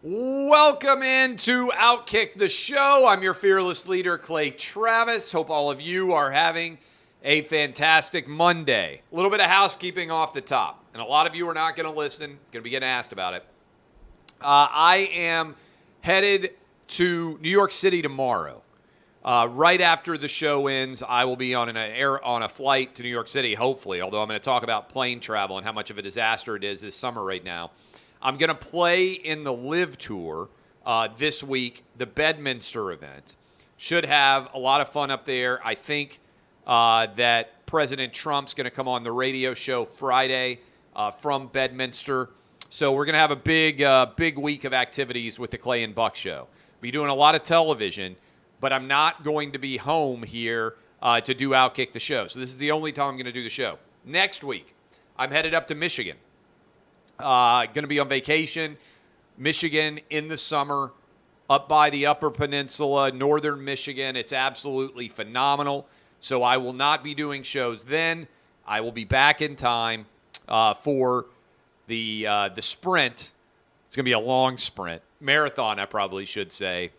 Welcome into Outkick the Show. I'm your fearless leader, Clay Travis. Hope all of you are having a fantastic Monday. A little bit of housekeeping off the top, and a lot of you are not going to listen, going to be getting asked about it. I am headed to New York City tomorrow. Right after the show ends, I will be on a flight to New York City, hopefully, although I'm going to talk about plane travel and how much of a disaster it is this summer right now. I'm going to play in the Live Tour this week, the Bedminster event. Should have a lot of fun up there. I think that President Trump's going to come on the radio show Friday from Bedminster. So we're going to have a big week of activities with the Clay and Buck Show. Be doing a lot of television, but I'm not going to be home here to do Outkick the Show. So this is the only time I'm going to do the show. Next week, I'm headed up to Michigan. Going to be on vacation, Michigan in the summer, up by the Upper Peninsula, northern Michigan. It's absolutely phenomenal. So I will not be doing shows then. I will be back in time for the sprint. It's going to be a long sprint. Marathon, I probably should say.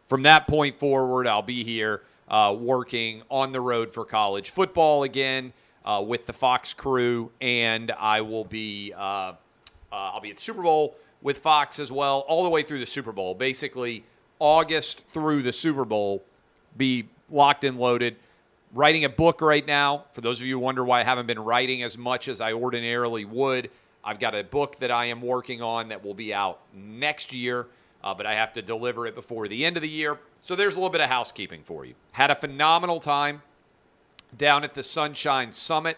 From that point forward, I'll be here working on the road for college football again with the Fox crew, and I will be I'll be at the Super Bowl with Fox as well, all the way through the Super Bowl. Basically, August through the Super Bowl, be locked and loaded. Writing a book right now. For those of you who wonder why I haven't been writing as much as I ordinarily would, I've got a book that I am working on that will be out next year, but I have to deliver it before the end of the year. So there's a little bit of housekeeping for you. Had a phenomenal time down at the Sunshine Summit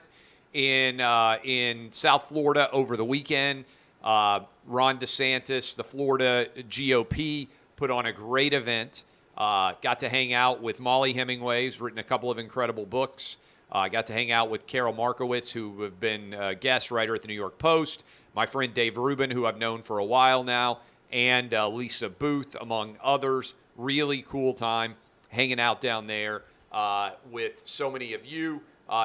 in South Florida over the weekend. Ron DeSantis, the Florida GOP, put on a great event. Got to hang out with Molly Hemingway, who's written a couple of incredible books. Got to hang out with Carol Markowitz, who have been a guest writer at the New York Post. My friend Dave Rubin, who I've known for a while now, and Lisa Booth, among others. Really cool time hanging out down there with so many of you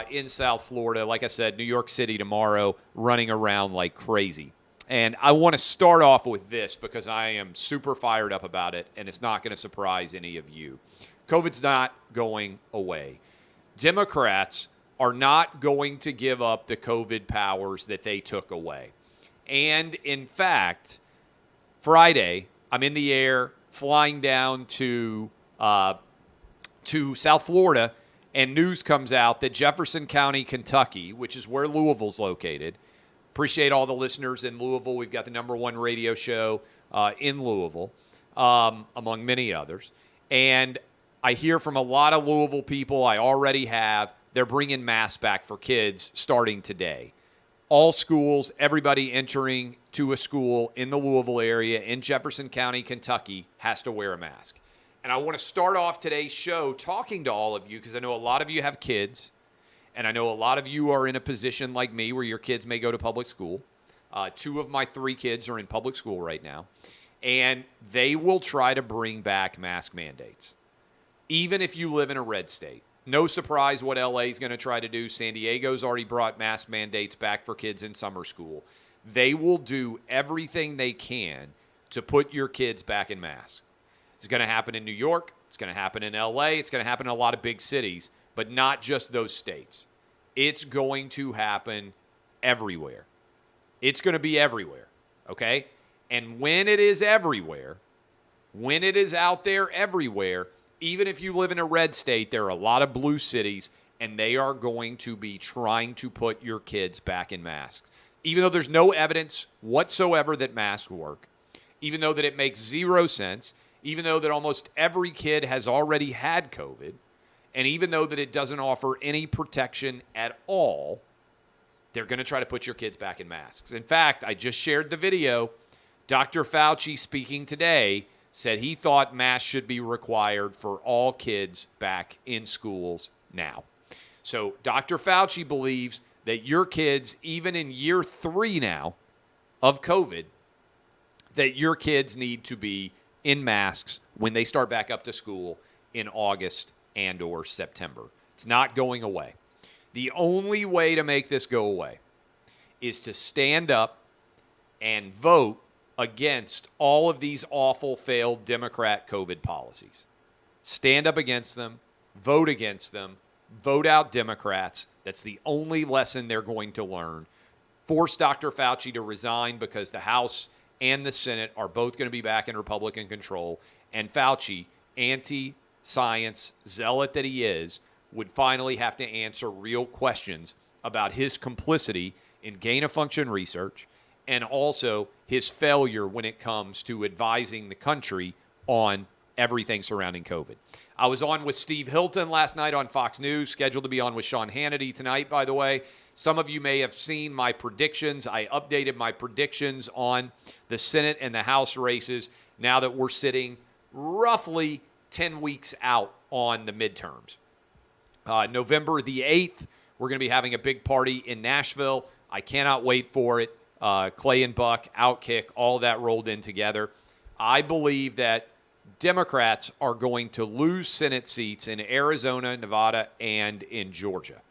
in South Florida. Like I said, New York City tomorrow, running around like crazy. And I want to start off with this because I am super fired up about it, and it's not going to surprise any of you. COVID's not going away. Democrats are not going to give up the COVID powers that they took away. And in fact, Friday, I'm in the air flying down to South Florida, and news comes out that Jefferson County, Kentucky, which is where Louisville's located. Appreciate all the listeners in Louisville. We've got the #1 radio show in Louisville, among many others. And I hear from a lot of Louisville people, I already have, they're bringing masks back for kids starting today. All schools, everybody entering to a school in the Louisville area in Jefferson County, Kentucky, has to wear a mask. And I want to start off today's show talking to all of you because I know a lot of you have kids. And I know a lot of you are in a position like me where your kids may go to public school. 2 of my 3 kids are in public school right now. And they will try to bring back mask mandates, even if you live in a red state. No surprise what LA is going to try to do. San Diego's already brought mask mandates back for kids in summer school. They will do everything they can to put your kids back in masks. It's going to happen in New York. It's going to happen in LA. It's going to happen in a lot of big cities. But not just those states. It's going to happen everywhere. It's going to be everywhere, okay? And when it is everywhere, when it is out there everywhere, even if you live in a red state, there are a lot of blue cities, and they are going to be trying to put your kids back in masks. Even though there's no evidence whatsoever that masks work, even though that it makes 0 sense, even though that almost every kid has already had COVID, and even though that it doesn't offer any protection at all, they're going to try to put your kids back in masks. In fact, I just shared the video. Dr. Fauci, speaking today, said he thought masks should be required for all kids back in schools now. So Dr. Fauci believes that your kids, even in year 3 now of COVID, that your kids need to be in masks when they start back up to school in August and or September. It's not going away. The only way to make this go away is to stand up and vote against all of these awful failed Democrat COVID policies. Stand up against them, vote against them, vote out Democrats. That's the only lesson they're going to learn. Force Dr. Fauci to resign because the House and the Senate are both going to be back in Republican control. And Fauci, anti-science zealot that he is, would finally have to answer real questions about his complicity in gain-of-function research and also his failure when it comes to advising the country on everything surrounding COVID. I was on with Steve Hilton last night on Fox News, scheduled to be on with Sean Hannity tonight, by the way. Some of you may have seen my predictions. I updated my predictions on the Senate and the House races now that we're sitting roughly 10 weeks out on the midterms. November the 8th, we're going to be having a big party in Nashville. I cannot wait for it. Clay and Buck, Outkick, all that rolled in together. I believe that Democrats are going to lose Senate seats in Arizona, Nevada, and in Georgia.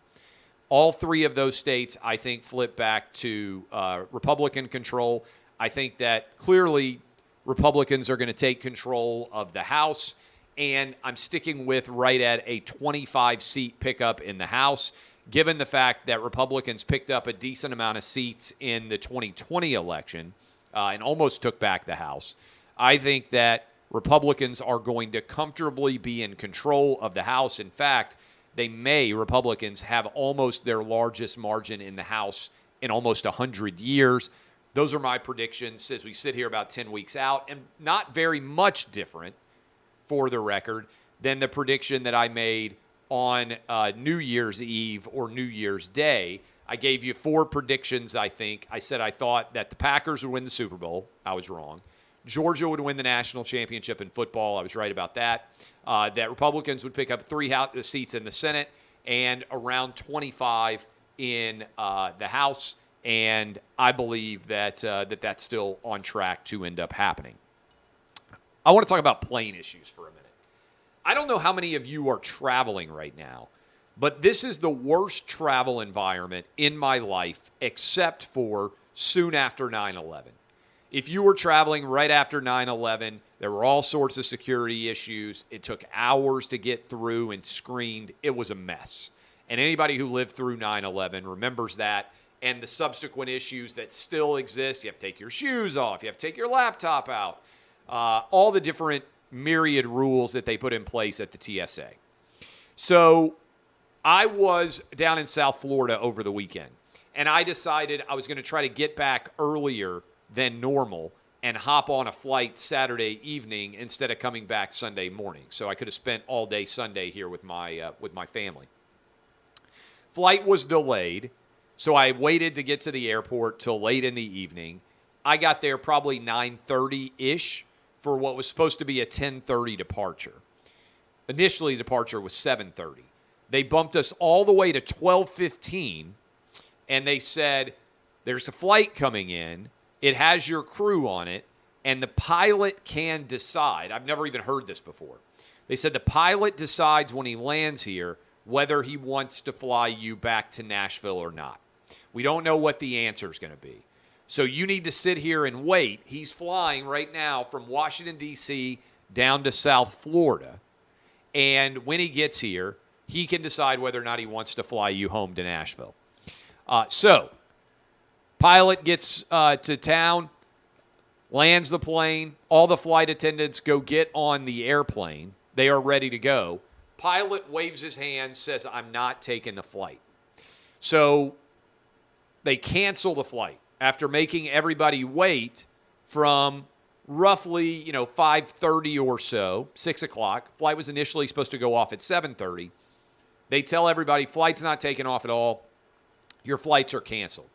All three of those states, I think, flip back to Republican control. I think that clearly Republicans are going to take control of the House, and I'm sticking with right at a 25-seat pickup in the House, given the fact that Republicans picked up a decent amount of seats in the 2020 election and almost took back the House. I think that Republicans are going to comfortably be in control of the House. In fact, Republicans have almost their largest margin in the House in almost 100 years. Those are my predictions as we sit here about 10 weeks out, and not very much different, for the record, than the prediction that I made on New Year's Eve or New Year's Day. I gave you 4 predictions, I think. I said I thought that the Packers would win the Super Bowl. I was wrong. Georgia would win the national championship in football. I was right about that. That Republicans would pick up 3 seats in the Senate and around 25 in the House. And I believe that that's still on track to end up happening. I want to talk about plane issues for a minute. I don't know how many of you are traveling right now, but this is the worst travel environment in my life except for soon after 9/11. If you were traveling right after 9/11, there were all sorts of security issues. It took hours to get through and screened. It was a mess. And anybody who lived through 9/11 remembers that and the subsequent issues that still exist. You have to take your shoes off. You have to take your laptop out. All the different myriad rules that they put in place at the TSA. So I was down in South Florida over the weekend, and I decided I was going to try to get back earlier than normal and hop on a flight Saturday evening instead of coming back Sunday morning. So I could have spent all day Sunday here with my family. Flight was delayed, so I waited to get to the airport till late in the evening. I got there probably 9:30-ish for what was supposed to be a 10:30 departure. Initially, departure was 7:30. They bumped us all the way to 12:15, and they said, there's a flight coming in. It has your crew on it, and the pilot can decide. I've never even heard this before. They said the pilot decides when he lands here whether he wants to fly you back to Nashville or not. We don't know what the answer is going to be. So you need to sit here and wait. He's flying right now from Washington, D.C. down to South Florida. And when he gets here, he can decide whether or not he wants to fly you home to Nashville. So pilot gets to town, lands the plane. All the flight attendants go get on the airplane. They are ready to go. Pilot waves his hand, says, I'm not taking the flight. So they cancel the flight after making everybody wait from roughly, 5:30 or so, 6 o'clock. Flight was initially supposed to go off at 7:30. They tell everybody, flight's not taking off at all. Your flights are canceled.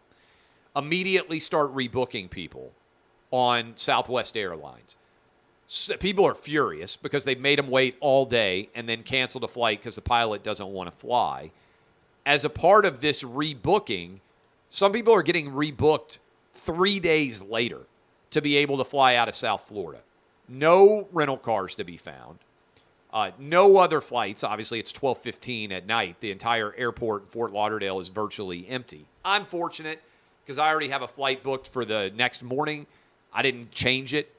Immediately start rebooking people on Southwest Airlines. So people are furious because they've made them wait all day and then canceled a flight because the pilot doesn't want to fly. As a part of this rebooking, some people are getting rebooked 3 days later to be able to fly out of South Florida. No rental cars to be found. No other flights. Obviously, it's 12:15 at night. The entire airport in Fort Lauderdale is virtually empty. I'm fortunate because I already have a flight booked for the next morning. I didn't change it.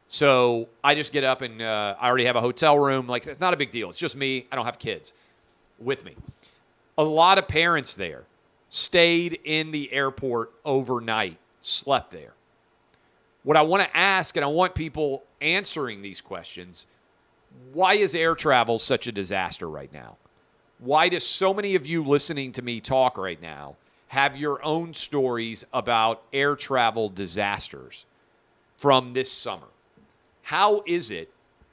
So I just get up and I already have a hotel room. Like, it's not a big deal. It's just me. I don't have kids with me. A lot of parents there stayed in the airport overnight, slept there. What I want to ask, and I want people answering these questions, why is air travel such a disaster right now? Why do so many of you listening to me talk right now have your own stories about air travel disasters from this summer? How is it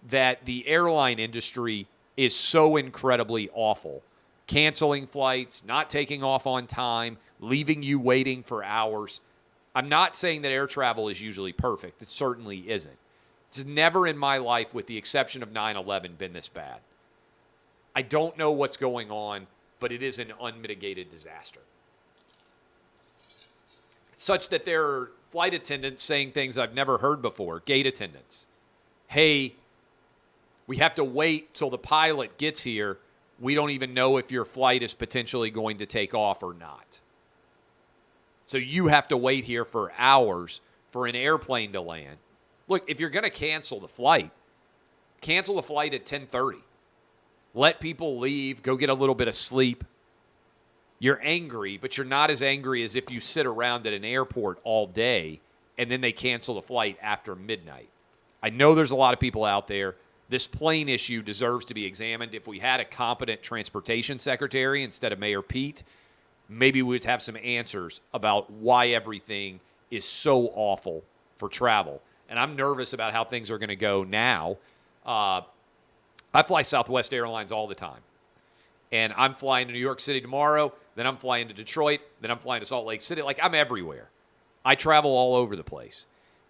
that the airline industry is so incredibly awful? Canceling flights, not taking off on time, leaving you waiting for hours. I'm not saying that air travel is usually perfect. It certainly isn't. It's never in my life, with the exception of 9/11, been this bad. I don't know what's going on, but it is an unmitigated disaster. Such that there are flight attendants saying things I've never heard before, gate attendants. Hey, we have to wait till the pilot gets here. We don't even know if your flight is potentially going to take off or not. So you have to wait here for hours for an airplane to land. Look, if you're going to cancel the flight at 10:30. Let people leave, go get a little bit of sleep. You're angry, but you're not as angry as if you sit around at an airport all day and then they cancel the flight after midnight. I know there's a lot of people out there. This plane issue deserves to be examined. If we had a competent transportation secretary instead of Mayor Pete, maybe we'd have some answers about why everything is so awful for travel. And I'm nervous about how things are going to go now. I fly Southwest Airlines all the time. And I'm flying to New York City tomorrow. Then I'm flying to Detroit. Then I'm flying to Salt Lake City. Like, I'm everywhere. I travel all over the place.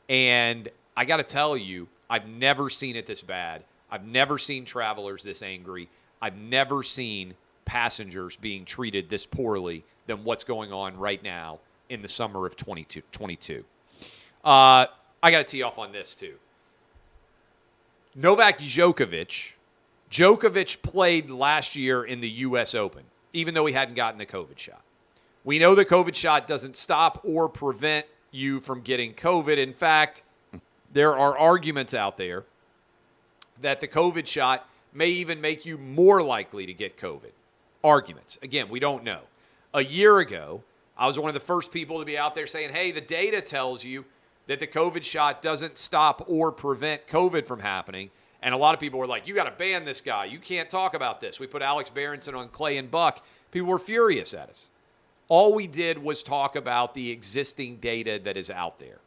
And I got to tell you, I've never seen it this bad. I've never seen travelers this angry. I've never seen passengers being treated this poorly than what's going on right now in the summer of 2022. I got to tee off on this, too. Novak Djokovic played last year in the U.S. Open, even though he hadn't gotten the COVID shot. We know the COVID shot doesn't stop or prevent you from getting COVID. In fact, there are arguments out there that the COVID shot may even make you more likely to get COVID. Arguments. Again, we don't know. A year ago, I was one of the first people to be out there saying, hey, the data tells you that the COVID shot doesn't stop or prevent COVID from happening. And a lot of people were like, you got to ban this guy. You can't talk about this. We put Alex Berenson on Clay and Buck. People were furious at us. All we did was talk about the existing data that is out there.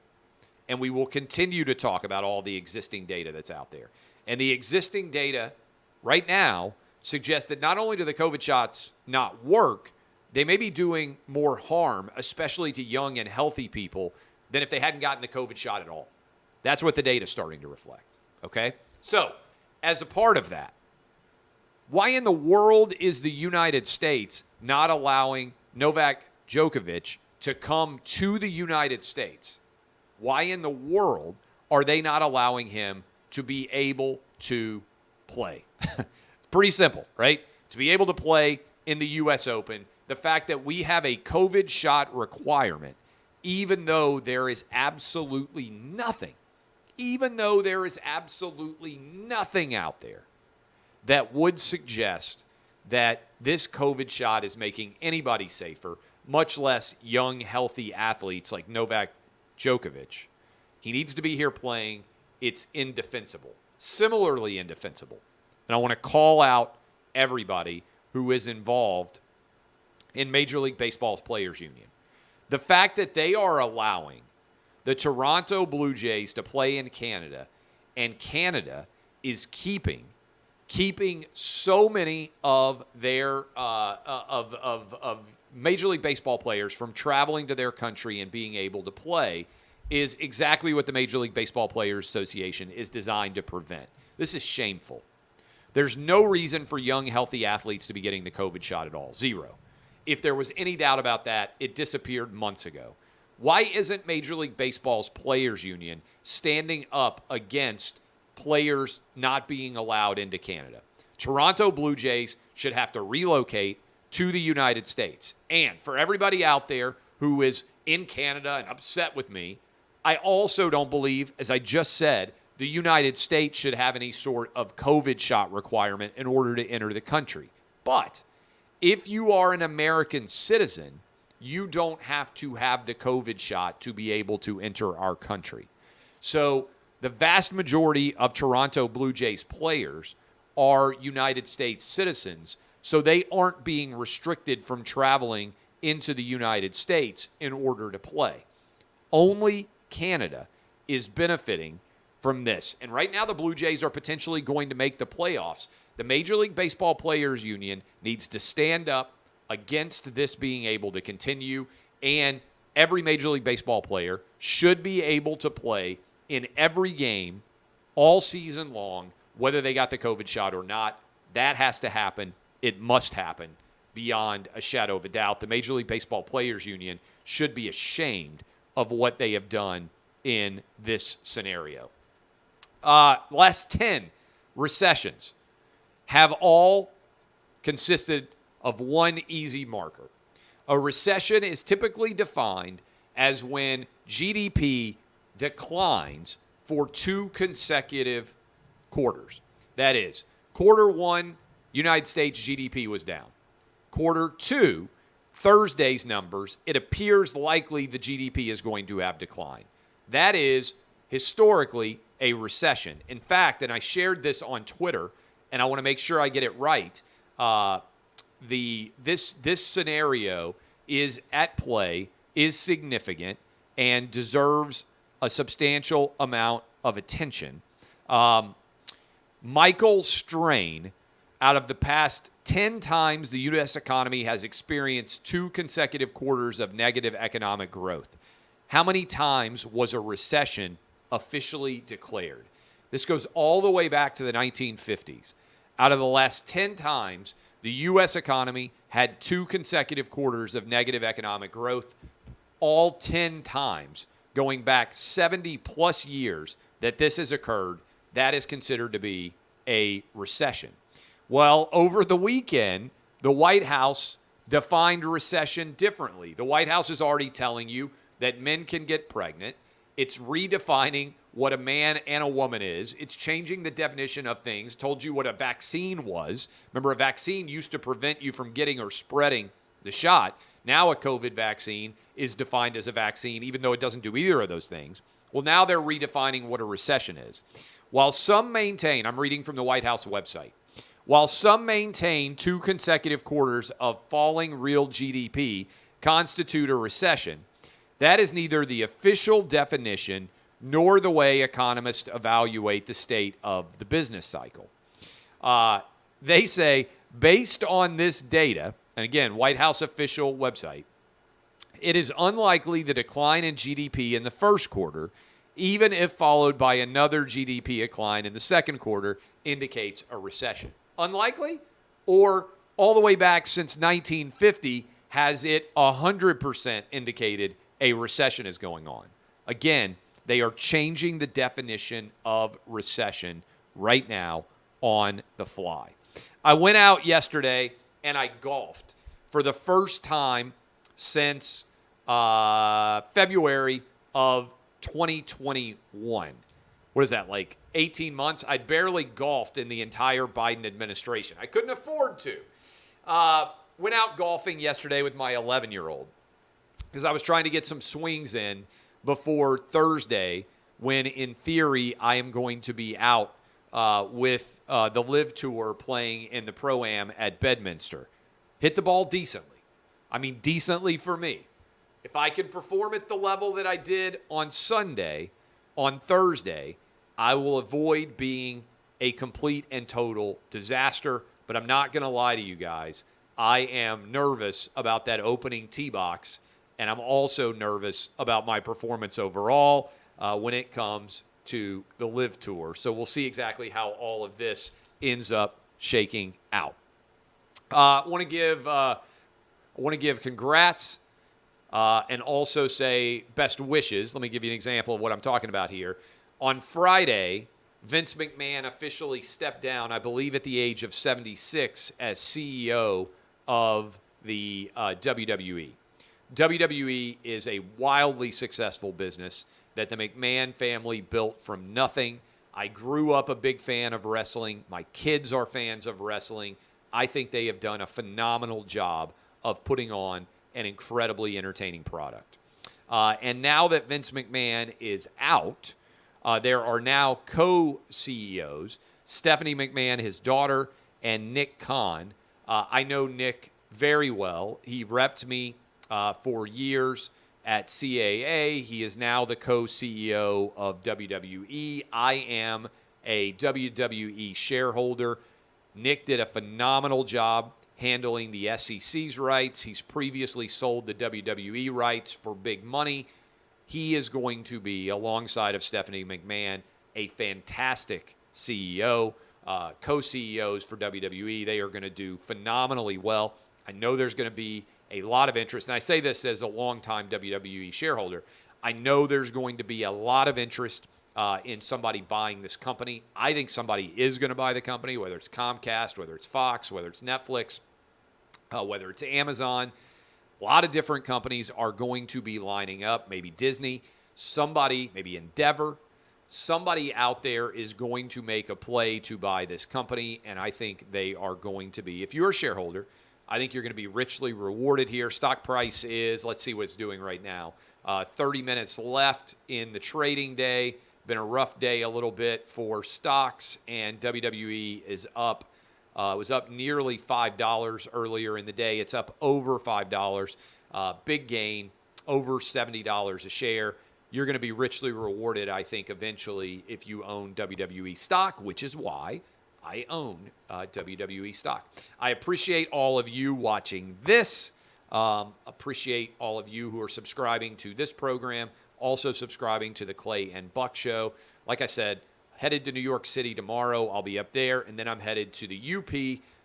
And we will continue to talk about all the existing data that's out there. And the existing data right now suggests that not only do the COVID shots not work, they may be doing more harm, especially to young and healthy people, than if they hadn't gotten the COVID shot at all. That's what the data is starting to reflect, okay? So, as a part of that, why in the world is the United States not allowing Novak Djokovic to come to the United States? Why in the world are they not allowing him to be able to play? Pretty simple, right? To be able to play in the U.S. Open, the fact that we have a COVID shot requirement, even though there is absolutely nothing out there that would suggest that this COVID shot is making anybody safer, much less young, healthy athletes like Novak Djokovic. He needs to be here playing. It's indefensible. Similarly indefensible. And I want to call out everybody who is involved in Major League Baseball's Players Union. The fact that they are allowing the Toronto Blue Jays to play in Canada, and Canada is keeping so many of their of Major League Baseball players from traveling to their country and being able to play is exactly what the Major League Baseball Players Association is designed to prevent. This is shameful. There's no reason for young, healthy athletes to be getting the COVID shot at all. Zero. If there was any doubt about that, it disappeared months ago. Why isn't Major League Baseball's Players Union standing up against players not being allowed into Canada? Toronto Blue Jays should have to relocate to the United States. And for everybody out there who is in Canada and upset with me, I also don't believe, as I just said, the United States should have any sort of COVID shot requirement in order to enter the country. But if you are an American citizen, you don't have to have the COVID shot to be able to enter our country. So the vast majority of Toronto Blue Jays players are United States citizens, so they aren't being restricted from traveling into the United States in order to play. Only Canada is benefiting from this. And right now the Blue Jays are potentially going to make the playoffs. The Major League Baseball Players Union needs to stand up against this being able to continue, and every Major League Baseball player should be able to play in every game all season long, whether they got the COVID shot or not. That has to happen. It must happen beyond a shadow of a doubt. The Major League Baseball Players Union should be ashamed of what they have done in this scenario. Last 10 recessions have all consisted of one easy marker. A recession is typically defined as when GDP declines for 2 consecutive quarters. That is, quarter 1, United States GDP was down. Quarter 2, Thursday's numbers, it appears likely the GDP is going to have declined. That is historically a recession. In fact, and I shared this on Twitter, and I want to make sure I get it right, this scenario is at play, is significant, and deserves a substantial amount of attention. Michael Strain, out of the past 10 times the U.S. economy has experienced 2 consecutive quarters of negative economic growth. How many times was a recession officially declared? This goes all the way back to the 1950s. Out of the last 10 times, the U.S. economy had 2 consecutive quarters of negative economic growth, all 10 times going back 70-plus years that this has occurred. That is considered to be a recession. Well, over the weekend, the White House defined recession differently. The White House is already telling you that men can get pregnant. It's redefining what a man and a woman is. It's changing the definition of things. Told you what a vaccine was. Remember, a vaccine used to prevent you from getting or spreading the shot. Now a COVID vaccine is defined as a vaccine, even though it doesn't do either of those things. Well, now they're redefining what a recession is. While some maintain, I'm reading from the White House website, while some maintain 2 consecutive quarters of falling real GDP constitute a recession, that is neither the official definition nor the way economists evaluate the state of the business cycle. They say, based on this data, and again, White House official website, it is unlikely the decline in GDP in the first quarter, even if followed by another GDP decline in the second quarter, indicates a recession. Unlikely? Or all the way back since 1950, has it 100% indicated a recession is going on? Again, they are changing the definition of recession right now on the fly. I went out yesterday and I golfed for the first time since February of 2021. What is that, like 18 months? I'd barely golfed in the entire Biden administration. I couldn't afford to. Went out golfing yesterday with my 11-year-old because I was trying to get some swings in before Thursday, when in theory I am going to be out with the Live Tour playing in the Pro-Am at Bedminster. Hit the ball decently. I mean, decently for me. If I can perform at the level that I did on Sunday, on Thursday, I will avoid being a complete and total disaster. But I'm not going to lie to you guys. I am nervous about that opening tee box, and I'm also nervous about my performance overall when it comes to the Live Tour. So we'll see exactly how all of this ends up shaking out. I want to give congrats and also say best wishes. Let me give you an example of what I'm talking about here. On Friday, Vince McMahon officially stepped down, I believe at the age of 76, as CEO of the WWE. WWE is a wildly successful business. that the McMahon family built from nothing. I grew up a big fan of wrestling. My kids are fans of wrestling. I think they have done a phenomenal job of putting on an incredibly entertaining product. And now that Vince McMahon is out, there are now co-CEOs, Stephanie McMahon, his daughter, and Nick Khan. I know Nick very well. He repped me for years at CAA. He is now the co-CEO of WWE. I am a WWE shareholder. Nick did a phenomenal job handling the SEC's rights. He's previously sold the WWE rights for big money. He is going to be, alongside of Stephanie McMahon, a fantastic CEO, co-CEOs for WWE. They are going to do phenomenally well. I know there's going to be a lot of interest, and I say this as a longtime WWE shareholder. I know there's going to be a lot of interest in somebody buying this company. I think somebody is going to buy the company, whether it's Comcast, whether it's Fox, whether it's Netflix, whether it's Amazon. A lot of different companies are going to be lining up, maybe Disney, somebody, maybe Endeavor. Somebody out there is going to make a play to buy this company, and I think they are going to be. If you're a shareholder, I think you're going to be richly rewarded here. Stock price is, let's see what it's doing right now, 30 minutes left in the trading day. Been a rough day a little bit for stocks, and WWE is up. It was up nearly $5 earlier in the day. It's up over $5. Big gain, over $70 a share. You're going to be richly rewarded, I think, eventually if you own WWE stock, which is why I own WWE stock. I appreciate all of you watching this. Appreciate all of you who are subscribing to this program, also subscribing to the Clay and Buck Show. Like I said, headed to New York City tomorrow. I'll be up there, and then I'm headed to the UP,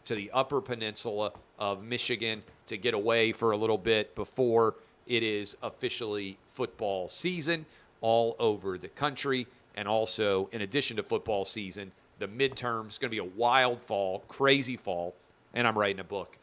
to the Upper Peninsula of Michigan, to get away for a little bit before it is officially football season all over the country. And also, in addition to football season, the midterms. It's going to be a wild fall, crazy fall, and I'm writing a book.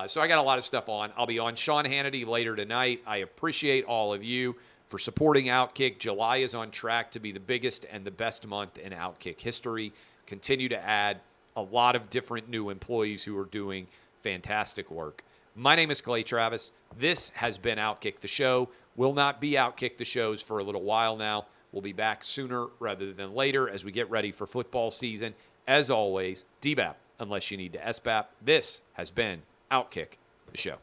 So I got a lot of stuff on. I'll be on Sean Hannity later tonight. I appreciate all of you for supporting Outkick. July is on track to be the biggest and the best month in Outkick history. Continue to add a lot of different new employees who are doing fantastic work. My name is Clay Travis. This has been Outkick the Show. Will not be Outkick the Shows for a little while now. We'll be back sooner rather than later as we get ready for football season. As always, DBAP unless you need to SBAP. This has been Outkick the Show.